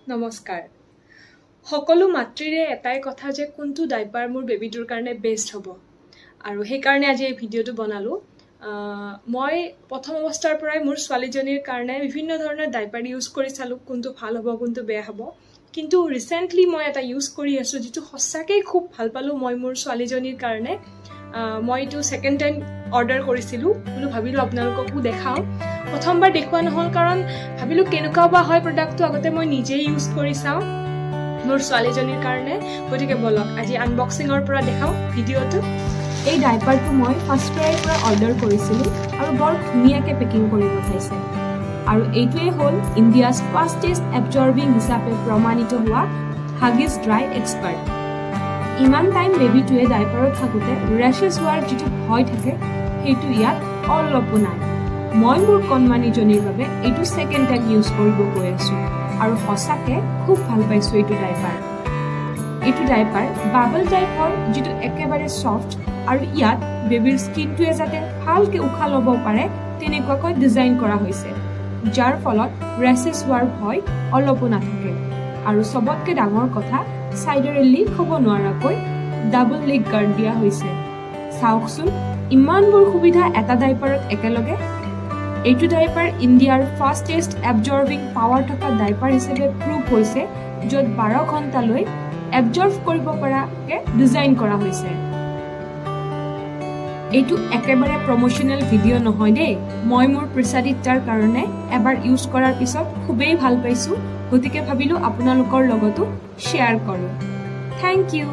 নমস্কাৰ সকলো মাতৃৰে এটাই কথা যে কোনটো ডাইপাৰ মোৰ বেবিটোৰ কাৰণে বেষ্ট হ'ব আৰু সেই কাৰণে আজি এই ভিডিওটো বনালো মই প্ৰথম অৱস্থাৰ পৰাই মোৰ ছোৱালীজনীৰ কাৰণে বিভিন্ন ধৰণৰ ডাইপাৰ ইউজ কৰি চালো কোনটো ভাল হ'ব কোনটো বেয়া হ'ব কিন্তু ৰিসেন্টলি মই এটা ইউজ কৰি আছো যেটো সঁচাকৈ খুব ভাল পালো মই মোৰ ছোৱালীজনীৰ কাৰণে মই এটো সেকেন্ড টাইম অৰ্ডাৰ কৰিছিলো বুলি ভাবিলো আপোনালোককো দেখাও প্ৰথমবাৰ দেখুৱা নহল কাৰণ ভাবিলো কেনেকুৱা বা হয় প্ৰডাক্টটো আগতে মই নিজে ইউজ কৰি চাও মোৰ ছোৱালীজনীৰ কাৰণে গতিকে বলক আজি আনবক্সিংৰ পৰা দেখাও ভিডিওটো এই ডাইপাৰটো মই ফাৰ্ষ্ট ক্ৰাইৰ পৰা অৰ্ডাৰ কৰিছিলো আৰু বৰ ধুনীয়াকৈ পেকিং কৰি পঠাইছে আৰু এইটোৱে হ'ল ইণ্ডিয়াছ ফাষ্টেষ্ট এবজৰ্বিং হিচাপে প্ৰমাণিত হোৱা হাগিছ ড্ৰাই এক্সপাৰ্ট ইমান টাইম বেবিটোৱে ডাইপাৰত থাকোতে ৰেশেছ হোৱাৰ যিটো ভয় থাকে সেইটো ইয়াত অলপো নাই মই মোৰ কণমানিজনীৰ বাবে এইটো সেকেন্ড টাইম ইউজ কৰিব গৈ আছো আৰু সঁচাকে খুব ভাল পাইছো এইটো ডাইপাৰ বাবল টাইপৰ যিটো একেবাৰে সফট আৰু ইয়াত বেবিৰ স্কিনটোৱে যাতে ভালকে উখা ল'ব পাৰে তেনেকুৱাকৈ ডিজাইন কৰা হৈছে যাৰ ফলত ৰেশেছ হোৱাৰ ভয় অলপো নাথাকে আৰু সবতকে ডাঙৰ কথা সাইডৰে লিক হ'ব নোৱাৰাকৈ ডাবল লিক গাৰ্ড দিয়া হৈছে চাওকচোন ইমানবোৰ সুবিধা এটা ডাইপাৰত একেলগে এইটো ডাইপাৰ ইণ্ডিয়াৰ ফাষ্টেষ্ট এবজৰ্বিং পাৱাৰ থকা ডাইপাৰ হিচাপে প্ৰুভ হৈছে য'ত 12 ঘণ্টালৈ এবজৰ্ব কৰিব পৰাকে ডিজাইন কৰা হৈছে এইটো একেবাৰে প্ৰমোশনাল ভিডিও নহয় দেই মই মোৰ প্ৰচাৰিতাৰ কাৰণে এবাৰ ইউজ কৰাৰ পিছত খুবেই ভাল পাইছো গতিকে ভাবিলো আপোনালোকৰ লগতো শ্বেয়াৰ কৰো থ্যাংক ইউ